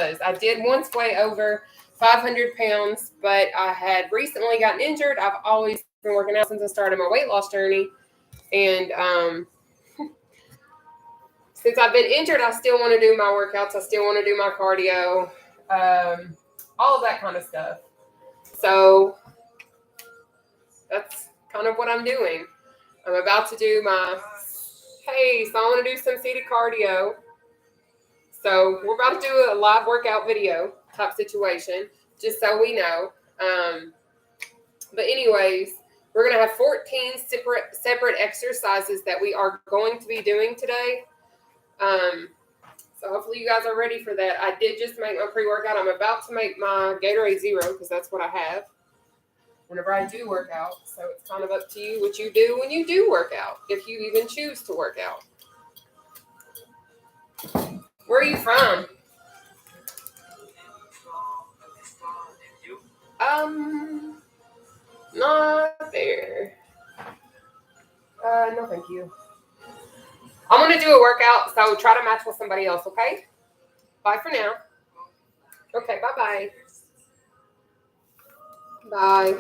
was. I did once weigh over 500 pounds, but I had recently gotten injured. I've always been working out since I started my weight loss journey. And since I've been injured, I still want to do my workouts. I still want to do my cardio, all of that kind of stuff. So that's kind of what I'm doing. I'm about to do my, hey, so I want to do some seated cardio. So we're about to do a live workout video type situation, just so we know. But anyways, we're going to have 14 separate exercises that we are going to be doing today. So hopefully you guys are ready for that. I did just make my pre-workout. I'm about to make my Gatorade Zero because that's what I have whenever I do work out. So it's kind of up to you what you do when you do work out, if you even choose to work out. Where are you from? Not there. No, thank you. I'm going to do a workout, so try to match with somebody else, okay? Bye for now. Okay, bye-bye. Bye.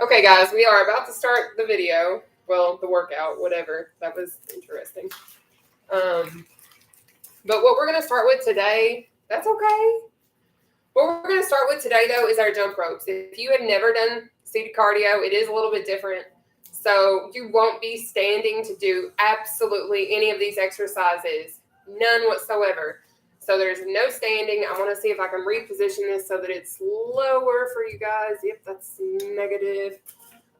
Okay, guys, we are about to start the video. Well, the workout, whatever. That was interesting. But what we're going to start with today, that's okay. What we're going to start with today, though, is our jump ropes. If you have never done seated cardio, it is a little bit different. So you won't be standing to do absolutely any of these exercises. None whatsoever. So there's no standing. I want to see if I can reposition this so that it's lower for you guys. Yep, that's negative.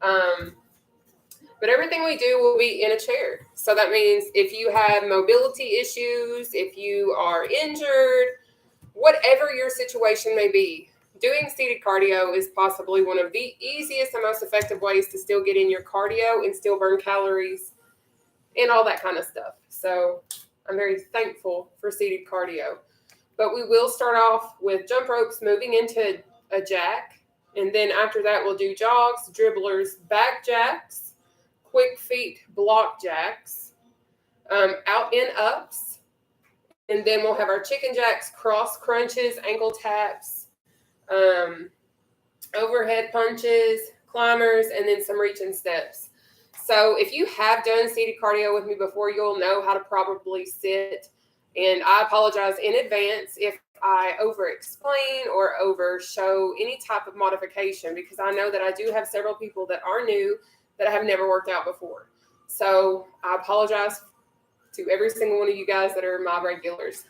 But everything we do will be in a chair. So that means if you have mobility issues, if you are injured, whatever your situation may be, doing seated cardio is possibly one of the easiest and most effective ways to still get in your cardio and still burn calories and all that kind of stuff. So I'm very thankful for seated cardio. But we will start off with jump ropes, moving into a jack. And then after that, we'll do jogs, dribblers, back jacks, quick feet, block jacks, out and ups. And then we'll have our chicken jacks, cross crunches, ankle taps, overhead punches, climbers, and then some reaching steps. So if you have done seated cardio with me before, you'll know how to probably sit. And I apologize in advance if I over-explain or over-show any type of modification, because I know that I do have several people that are new that have never worked out before. So I apologize to every single one of you guys that are my regulars.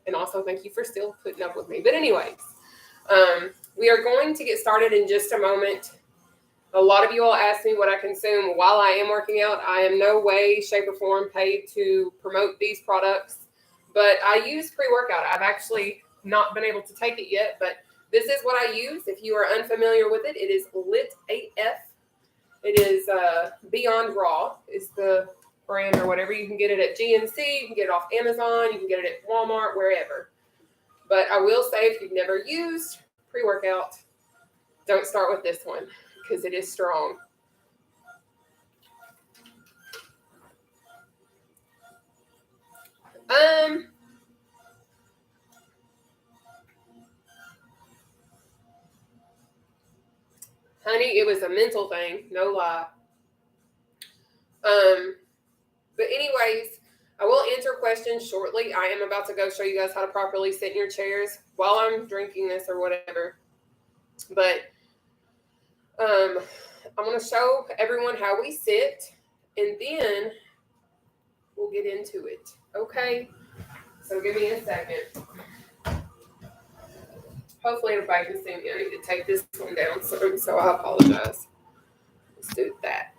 And also thank you for still putting up with me. But anyways, we are going to get started in just a moment. A lot of you all ask me what I consume while I am working out. I am no way, shape, or form paid to promote these products, but I use pre-workout. I've actually not been able to take it yet, but this is what I use. If you are unfamiliar with it, it is Lit AF. It is Beyond Raw is the brand or whatever. You can get it at GNC, you can get it off Amazon, you can get it at Walmart, wherever. But I will say, if you've never used pre-workout, don't start with this one because it is strong. Honey, it was a mental thing, no lie. But anyways, I will answer questions shortly. I am about to go show you guys how to properly sit in your chairs while I'm drinking this or whatever. But I'm going to show everyone how we sit, and then we'll get into it. Okay? So give me a second. Hopefully everybody can see me. I need to take this one down, so I apologize. Let's do that.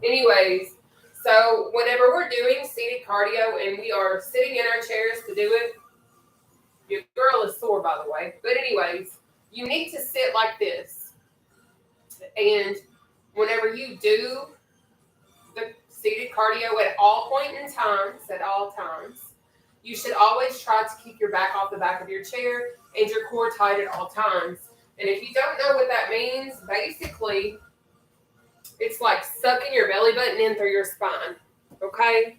Anyways, so whenever we're doing seated cardio and we are sitting in our chairs to do it, your girl is sore, by the way. But anyways, you need to sit like this. And whenever you do the seated cardio at all times, you should always try to keep your back off the back of your chair and your core tight at all times. And if you don't know what that means, basically, It's like sucking your belly button in through your spine, okay?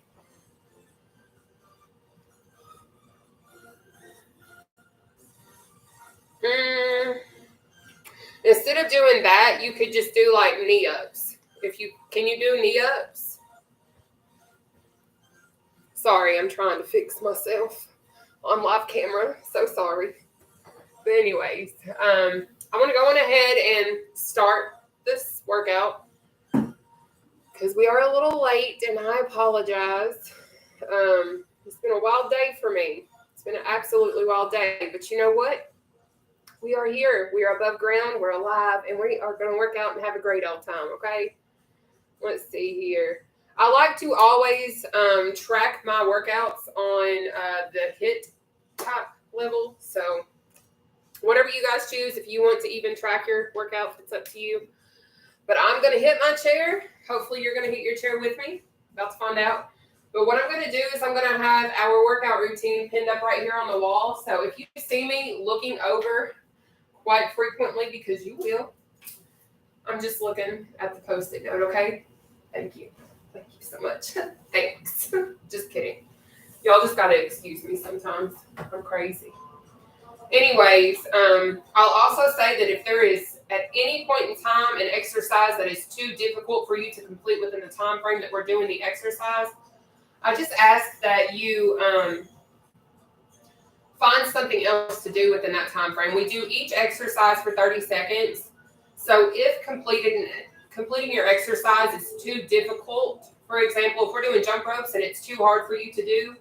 Instead of doing that, you could just do like knee-ups. Can you do knee-ups? Sorry, I'm trying to fix myself on live camera. So sorry. But anyways, I want to go on ahead and start this workout because we are a little late, and I apologize. It's been a wild day for me. It's been an absolutely wild day. But you know what? We are here. We are above ground. We're alive, and we are going to work out and have a great old time, okay? Let's see here. I like to always track my workouts on the HIIT type level. So whatever you guys choose, if you want to even track your workouts, it's up to you. But I'm going to hit my chair. Hopefully you're going to hit your chair with me. About to find out. But what I'm going to do is I'm going to have our workout routine pinned up right here on the wall. So if you see me looking over quite frequently, because you will, I'm just looking at the Post-it note, okay? Thank you. Thank you so much. Thanks. Just kidding. Y'all just got to excuse me sometimes. I'm crazy. Anyways, I'll also say that if there is at any point in time an exercise that is too difficult for you to complete within the time frame that we're doing the exercise, I just ask that you find something else to do within that time frame. We do each exercise for 30 seconds. So if completing your exercise is too difficult, for example, if we're doing jump ropes and it's too hard for you to do,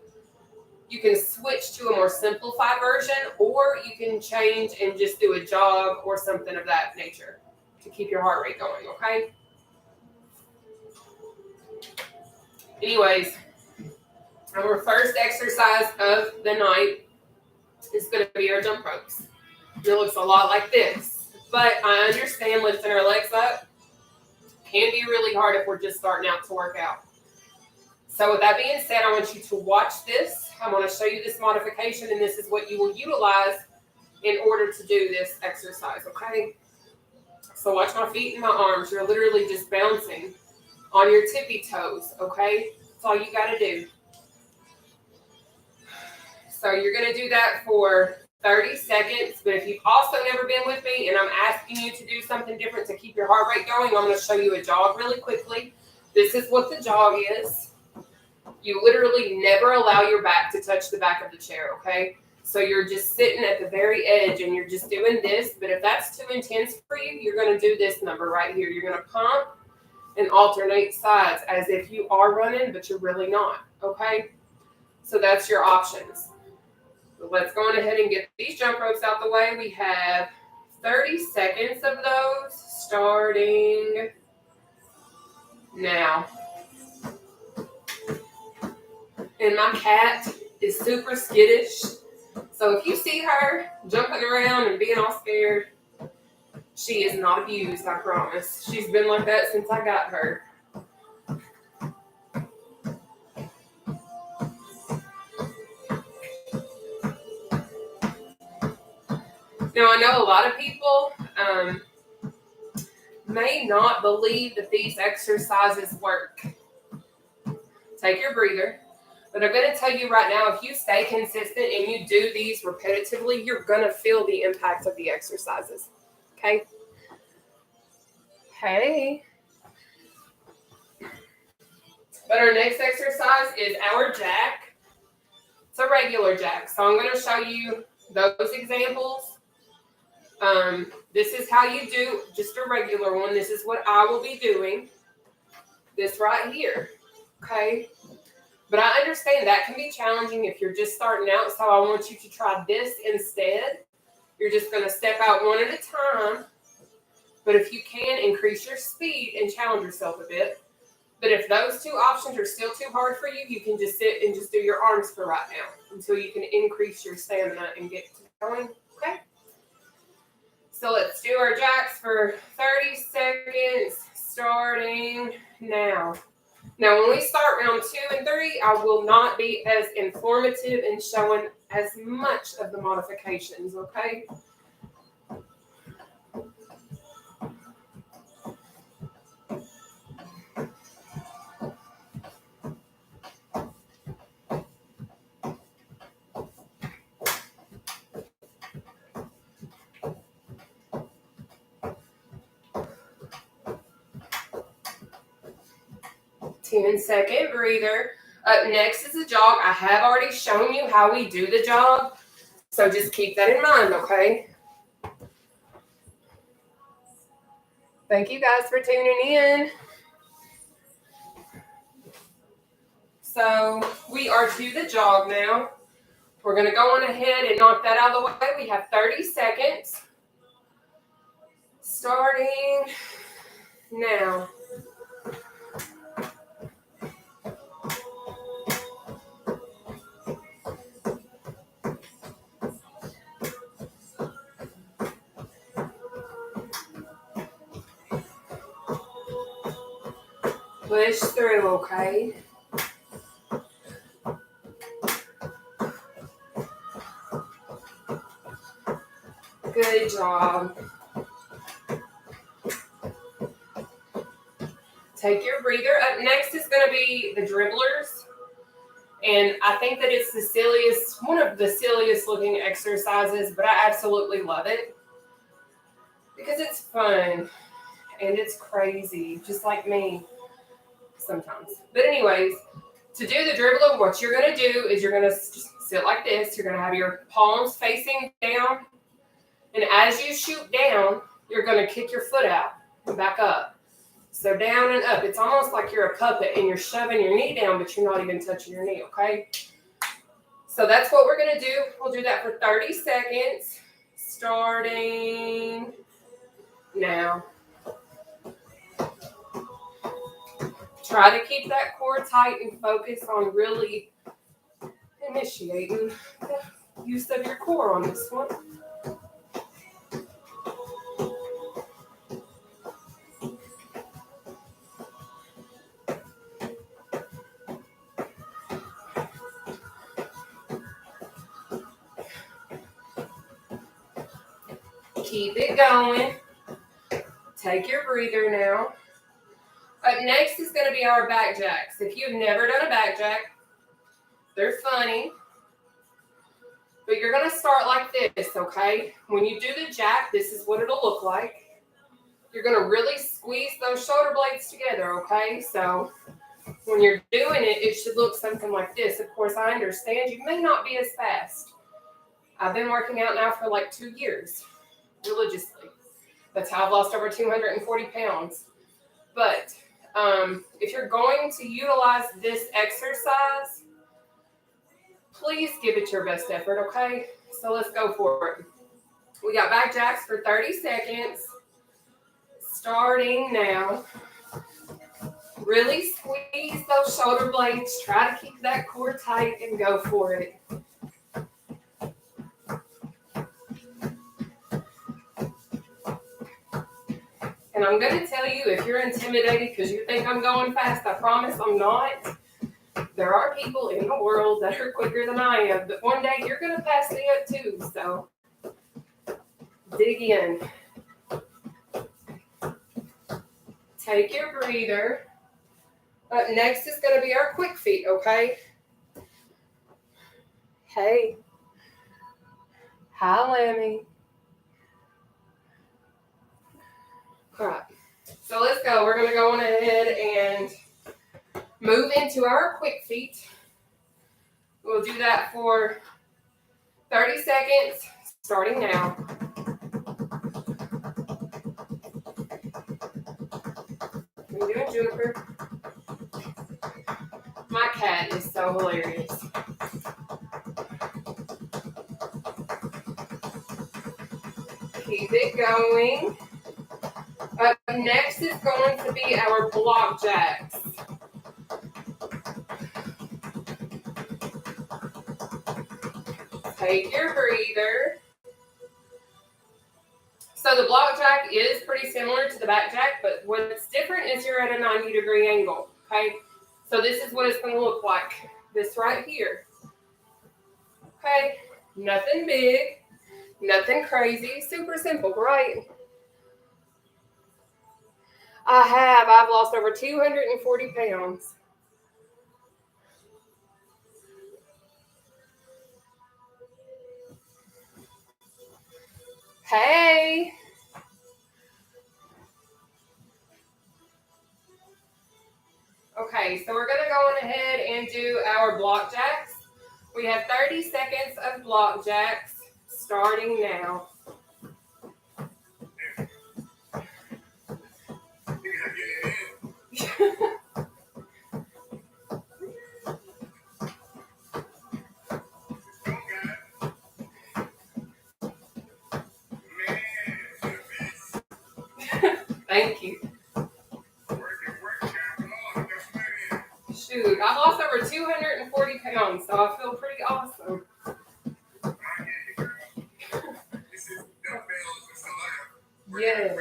you can switch to a more simplified version, or you can change and just do a jog or something of that nature to keep your heart rate going, okay? Anyways, our first exercise of the night is going to be our jump ropes. It looks a lot like this, but I understand lifting our legs up can be really hard if we're just starting out to work out. So with that being said, I want you to watch this. I'm going to show you this modification, and this is what you will utilize in order to do this exercise, okay? So watch my feet and my arms. You're literally just bouncing on your tippy toes, okay? That's all you got to do. So you're going to do that for 30 seconds, but if you've also never been with me and I'm asking you to do something different to keep your heart rate going, I'm going to show you a jog really quickly. This is what the jog is. You literally never allow your back to touch the back of the chair, okay? So you're just sitting at the very edge and you're just doing this, but if that's too intense for you, you're going to do this number right here. You're going to pump and alternate sides as if you are running, but you're really not, okay? So that's your options. So let's go on ahead and get these jump ropes out the way. We have 30 seconds of those starting now. And my cat is super skittish. So if you see her jumping around and being all scared, she is not abused, I promise. She's been like that since I got her. Now, I know a lot of people may not believe that these exercises work. Take your breather. But I'm going to tell you right now, if you stay consistent and you do these repetitively, you're going to feel the impact of the exercises. Okay? Hey. But our next exercise is our jack. It's a regular jack. So I'm going to show you those examples. This is how you do just a regular one. This is what I will be doing. This right here. Okay? But I understand that can be challenging if you're just starting out, so I want you to try this instead. You're just going to step out one at a time, but if you can, increase your speed and challenge yourself a bit. But if those two options are still too hard for you, you can just sit and just do your arms for right now until you can increase your stamina and get going, okay? So let's do our jacks for 30 seconds, starting now. Now, when we start round 2 and 3, I will not be as informative and showing as much of the modifications, okay? 10-second breather. Up next is a jog. I have already shown you how we do the jog, so just keep that in mind, okay? Thank you guys for tuning in. So we are to the jog now. We're going to go on ahead and knock that out of the way. We have 30 seconds. Starting now. Push through, okay? Good job. Take your breather. Up next is going to be the dribblers. And I think that it's one of the silliest looking exercises, but I absolutely love it. Because it's fun. And it's crazy, just like me sometimes. But anyways, to do the dribbler, what you're going to do is you're going to just sit like this. You're going to have your palms facing down. And as you shoot down, you're going to kick your foot out and back up. So down and up. It's almost like you're a puppet and you're shoving your knee down, but you're not even touching your knee, okay? So that's what we're going to do. We'll do that for 30 seconds, starting now. Try to keep that core tight and focus on really initiating the use of your core on this one. Keep it going. Take your breather now. Up next is going to be our back jacks. If you've never done a back jack, they're funny. But you're going to start like this, okay? When you do the jack, this is what it'll look like. You're going to really squeeze those shoulder blades together, okay? So when you're doing it, it should look something like this. Of course, I understand you may not be as fast. I've been working out now for like 2 years, religiously. That's how I've lost over 240 pounds. But if you're going to utilize this exercise, please give it your best effort, okay? So let's go for it. We got back jacks for 30 seconds, starting now. Really squeeze those shoulder blades. Try to keep that core tight and go for it. And I'm going to tell you, if you're intimidated because you think I'm going fast, I promise I'm not. There are people in the world that are quicker than I am, but one day you're going to pass me up too, so dig in. Take your breather. Up next is going to be our quick feet, okay? Hey. Hi, Lemmy. All right, so let's go. We're going to go on ahead and move into our quick feet. We'll do that for 30 seconds, starting now. What are you doing, Juniper? My cat is so hilarious. Keep it going. Up next is going to be our block jacks. Take your breather. So the block jack is pretty similar to the back jack, but what's different is you're at a 90-degree angle, okay? So this is what it's going to look like, this right here. Okay, nothing big, nothing crazy, super simple, right? I've lost over 240 pounds. Hey. Okay, Okay, so we're going to go on ahead and do our block jacks. We have 30 seconds of block jacks starting now. Thank you. Shoot, I lost over 240 pounds, so I feel pretty awesome. Yes.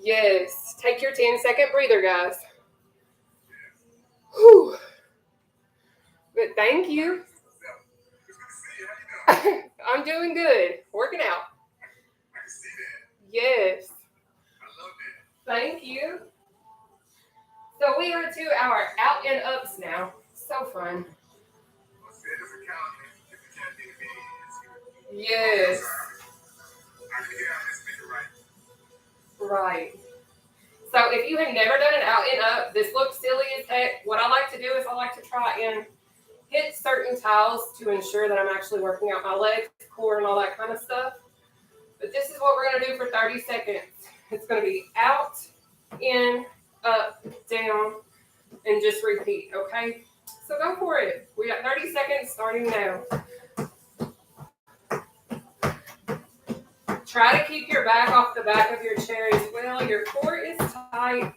Yes. Take your 10-second breather, guys. Whew. But thank you. I'm doing good. Working out. Yes. Thank you. So we are to our out and ups now. So fun. Yes. Right. So if you have never done an out and up, this looks silly as heck. What I like to do is I like to try and hit certain tiles to ensure that I'm actually working out my legs, core, and all that kind of stuff. But this is what we're going to do for 30 seconds. It's going to be out, in, up, down, and just repeat, okay? So go for it. We got 30 seconds starting now. Try to keep your back off the back of your chair as well. Your core is tight,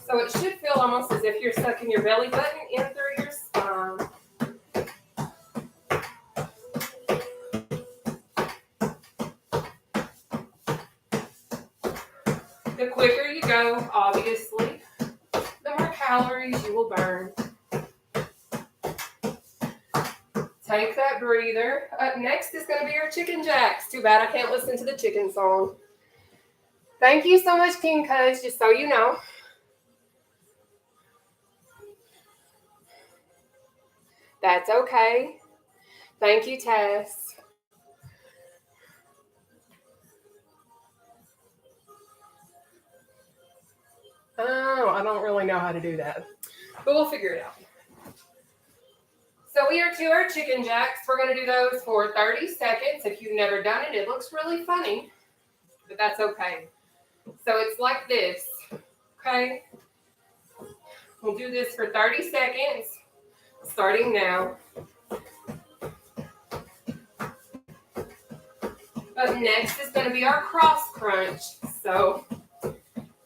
so it should feel almost as if you're sucking your belly button in through your spine. The quicker you go, obviously, the more calories you will burn. Take that breather. Up next is going to be our chicken jacks. Too bad I can't listen to the chicken song. Thank you so much, King Cuz, just so you know. That's okay. Thank you, Tess. Oh, I don't really know how to do that, but we'll figure it out. So we are to our chicken jacks. We're going to do those for 30 seconds. If you've never done it, it looks really funny, but that's okay. So it's like this, okay? We'll do this for 30 seconds, starting now. Up next is going to be our cross crunch. So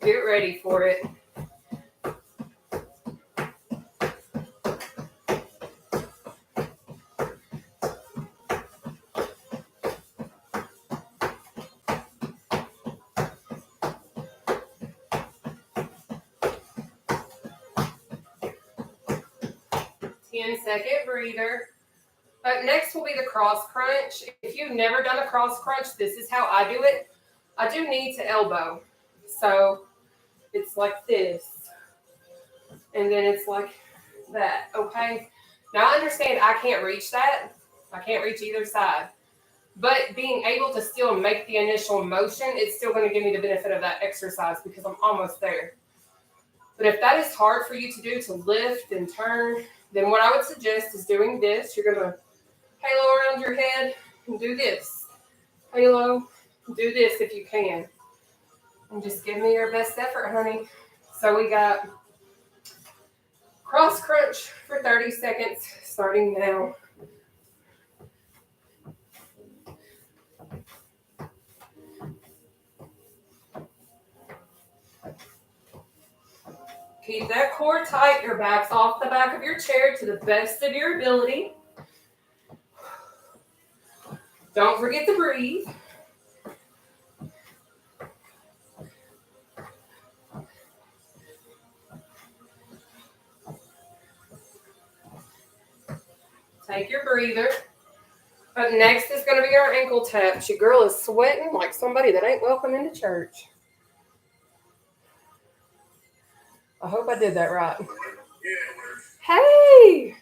get ready for it. Second breather. Next will be the cross crunch. If you've never done a cross crunch, this is how I do it. I do knee to elbow. So it's like this. And then it's like that, okay? Now I understand I can't reach that. I can't reach either side. But being able to still make the initial motion, it's still going to give me the benefit of that exercise because I'm almost there. But if that is hard for you to do, to lift and turn, then what I would suggest is doing this. You're going to halo around your head and do this. Halo, do this if you can. And just give me your best effort, honey. So we got cross crunch for 30 seconds, starting now. Keep that core tight. Your back's off the back of your chair to the best of your ability. Don't forget to breathe. Take your breather. Up next is going to be our ankle taps. Your girl is sweating like somebody that ain't welcome into church. I hope I did that right. Hey!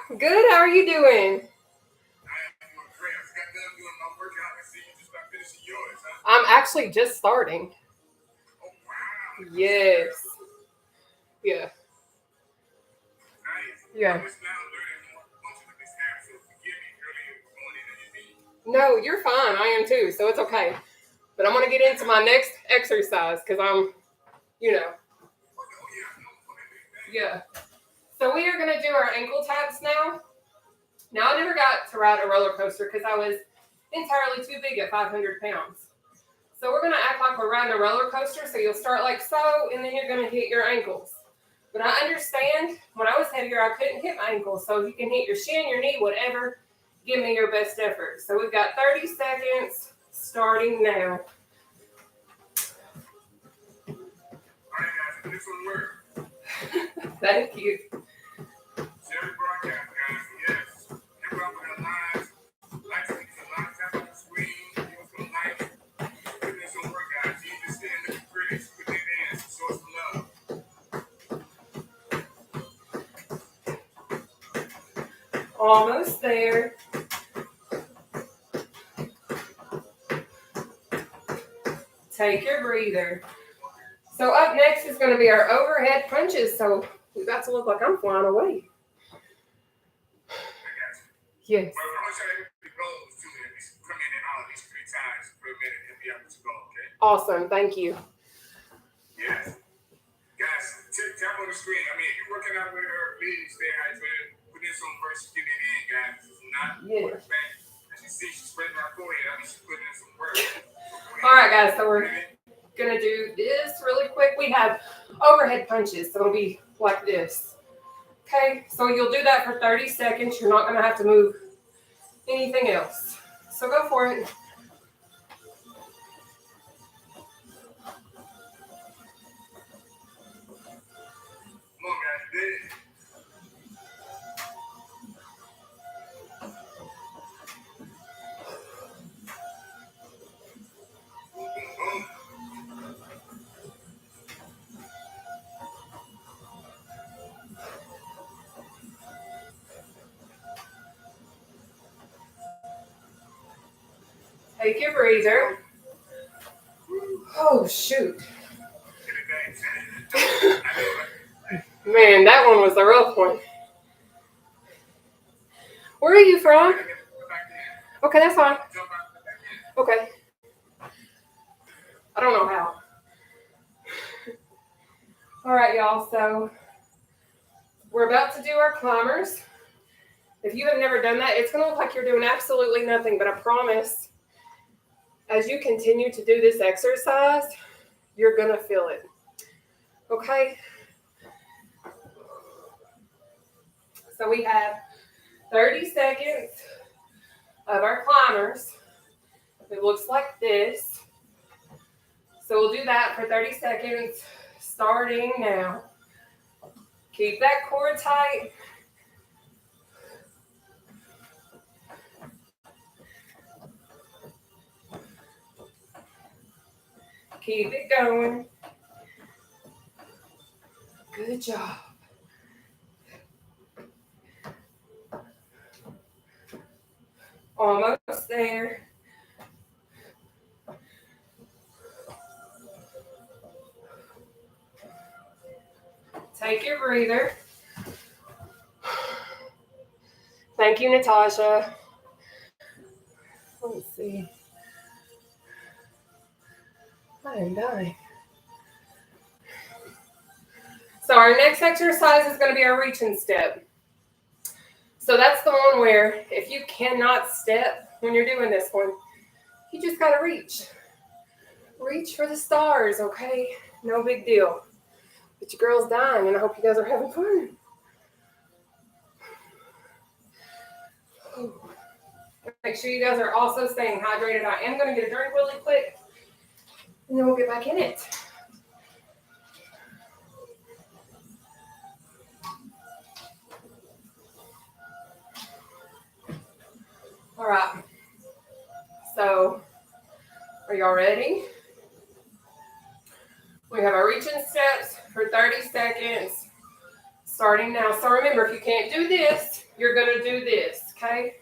Good, how are you doing? I'm actually just starting. Yes. Yeah. Yeah. No, you're fine. I am too, so it's okay. But I'm going to get into my next exercise because I'm, yeah. So we are going to do our ankle taps now. Now, I never got to ride a roller coaster because I was entirely too big at 500 pounds. So we're going to act like we're riding a roller coaster. So you'll start like so, and then you're going to hit your ankles. But I understand when I was heavier, I couldn't hit my ankles. So you can hit your shin, your knee, whatever. Give me your best effort. So we've got 30 seconds starting now. All right, guys, this one work. Thank you. Jerry broadcast, guys. Yes. Keep up with the lines. Like to get a lot of time on the screen. Give us some likes. Put in some work, guys. You need to stand looking pretty. Put their hands. Show some love. Almost there. Take your breather. So up next is going to be our overhead punches. So we got to look like I'm flying away. Yes. Awesome. Thank you. Yes. Guys, tap on the screen. I mean, if you're working out with her, please stay hydrated. Put in some verse, get it in, guys. This is not quarterback. As you see, she's spreading her forehead. I mean, she's putting in some work. All right, guys. So we're going to do this really quick. We have overhead punches. So it'll be like this. Okay. So you'll do that for 30 seconds. You're not going to have to move anything else. So go for it. Come on, guys. You did it. Take your breather. Oh, shoot. Man, that one was a rough one. Where are you from? Okay, that's fine. Okay. I don't know how. All right, y'all. So we're about to do our climbers. If you have never done that, it's going to look like you're doing absolutely nothing, but I promise as you continue to do this exercise, you're going to feel it. Okay? So we have 30 seconds of our climbers. It looks like this. So we'll do that for 30 seconds starting now. Keep that core tight. Keep it going. Good job. Almost there. Take your breather. Thank you, Nataushia. Let's see. I am dying. So our next exercise is going to be our reach and step. So that's the one where if you cannot step when you're doing this one, you just got to reach. Reach for the stars, okay? No big deal. But your girl's dying, and I hope you guys are having fun. Make sure you guys are also staying hydrated. I am going to get a drink really quick, and then we'll get back in it. All right. So, are y'all ready? We have our reach and steps for 30 seconds, starting now. So remember, if you can't do this, you're going to do this, okay?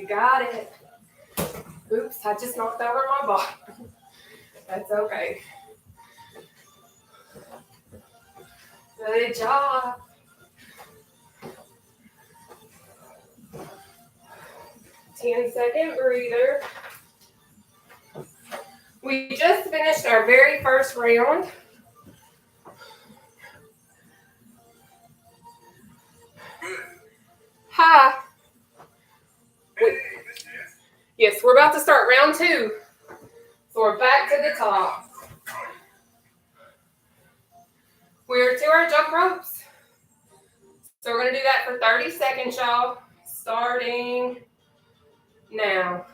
You got it. Oops, I just knocked over my bottle. That's okay. Good job. Ten-second breather. We just finished our very first round. Hi. Yes, we're about to start round 2. So we're back to the top. We're to our jump ropes. So we're going to do that for 30 seconds, y'all. Starting now.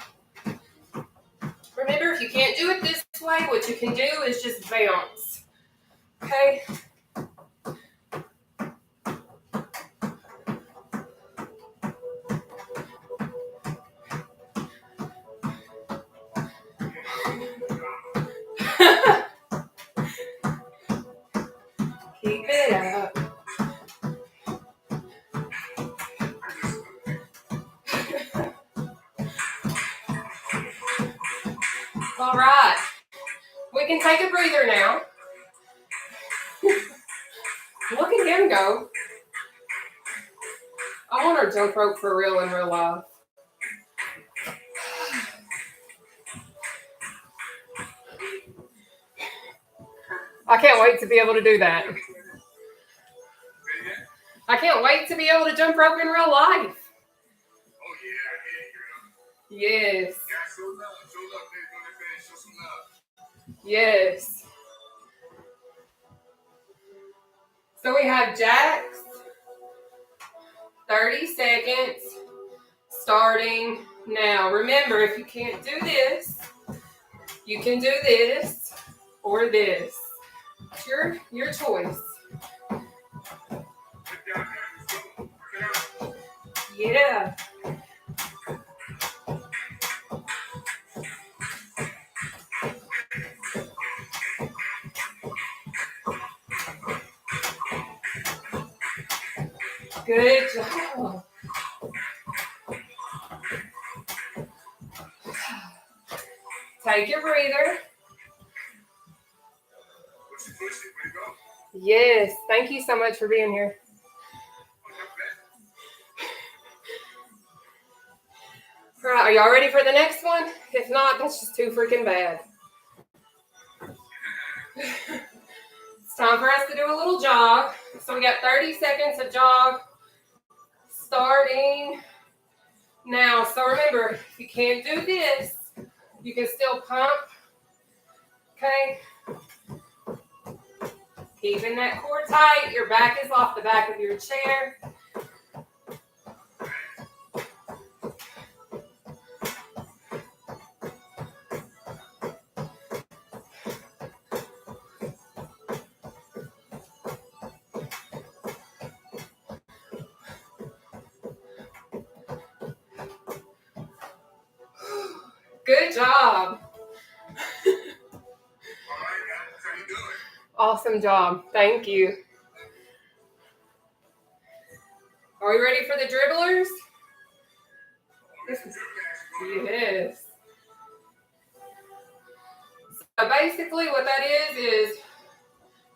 Remember, if you can't do it this way, what you can do is just bounce. Okay? Keep it up. All right. We can take a breather now. Look at him go. I want our jump rope for real in real life. I can't wait to be able to do that. I can't wait to be able to jump rope in real life. Oh, yeah, Yes. show love, show some love. Yes. So we have jacks. 30 seconds. Starting now. Remember, if you can't do this, you can do this or this. It's your choice. Yeah. Good job. Take your breather. Yes. Thank you so much for being here. All right, are y'all ready for the next one? If not, that's just too freaking bad. It's time for us to do a little jog. So we got 30 seconds of jog starting now. So remember, if you can't do this, you can still pump. Okay? Keeping that core tight. Your back is off the back of your chair. Good job. Awesome job. Thank you. Are we ready for the dribblers? Yes. So basically what that is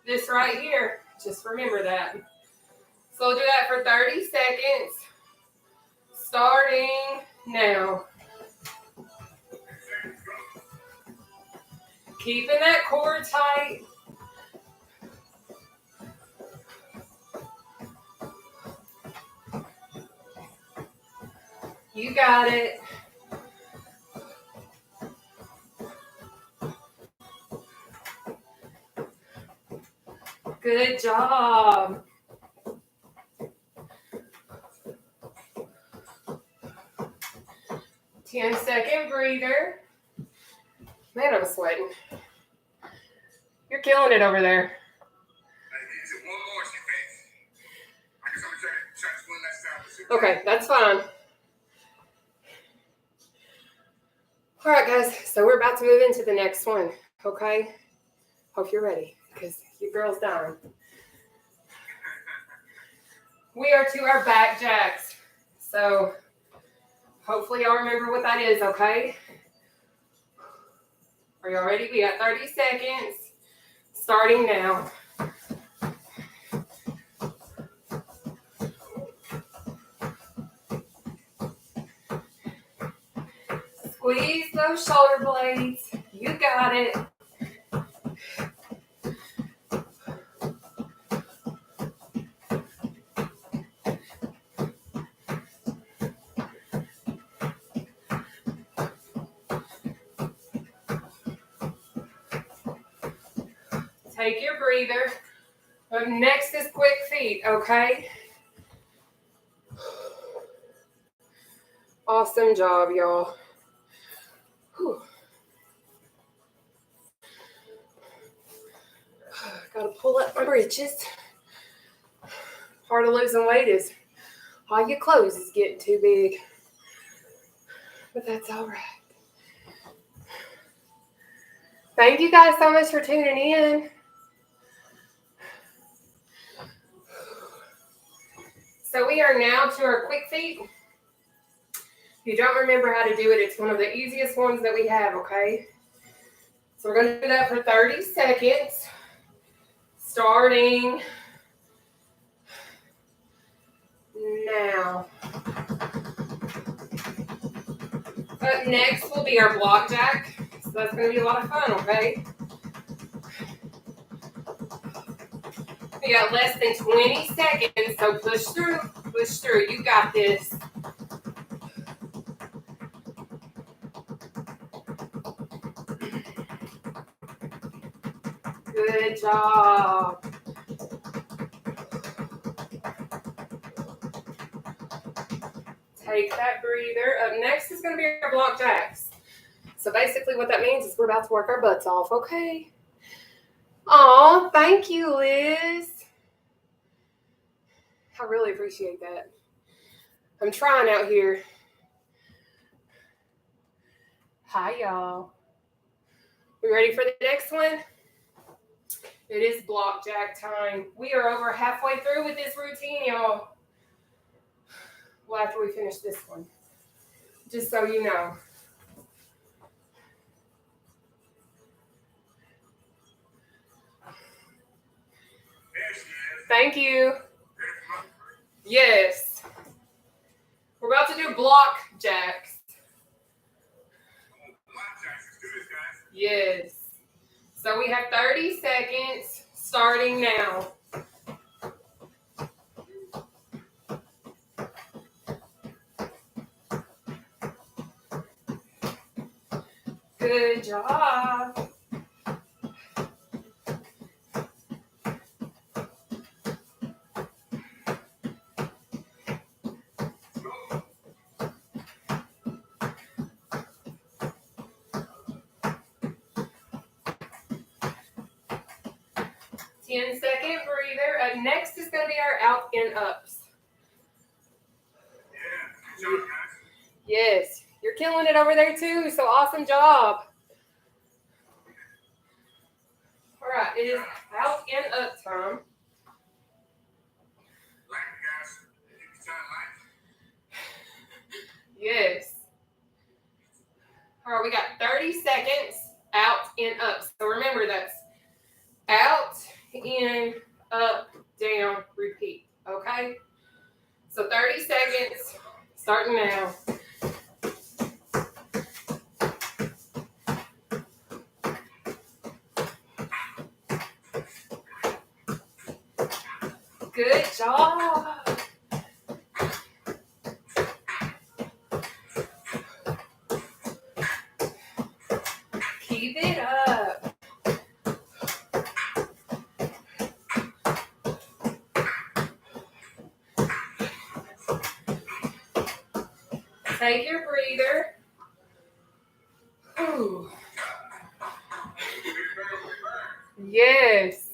this right here. Just remember that. So we'll do that for 30 seconds. Starting now. Keeping that core tight. You got it. Good job. Ten-second breather. Man, I'm sweating. You're killing it over there. Okay, that's fine. All right, guys. So we're about to move into the next one. Okay? Hope you're ready because your girl's dying. We are to our back jacks. So Hopefully y'all remember what that is, okay? Are y'all ready? We got 30 seconds. Starting now. Squeeze those shoulder blades. You got it. Take your breather. Up next is quick feet, okay? Awesome job, y'all. Whew. Gotta pull up my britches. Part of losing weight is all your clothes is getting too big. But that's all right. Thank you guys so much for tuning in. So we are now to our quick feet. If you don't remember how to do it, it's one of the easiest ones that we have, okay? So we're going to do that for 30 seconds. Starting now. Up next will be our block jack. So that's going to be a lot of fun, okay? We got less than 20 seconds, so push through, push through. You got this. Good job. Take that breather. Up next is going to be our block jacks. So basically what that means is we're about to work our butts off, okay? Aw, thank you, Liz. I really appreciate that. I'm trying out here. Hi, y'all. We ready for the next one? It is block jack time. We are over halfway through with this routine, y'all. Well, after we finish this one. Just so you know. Thank you. Yes. We're about to do block jacks. Yes. So we have 30 seconds starting now. Good job. Ten-second breather. Up next is going to be our out and ups. Yeah, good job, guys. Yes, you're killing it over there too. So awesome job. All right, it is out and up time. Like it, guys. Keep your time light. Yes. All right, we got 30 seconds out and up. So remember that's out, in, up, down, repeat. Okay? So 30 seconds, starting now. Good job. Keep it up. Take your breather. Ooh. Yes.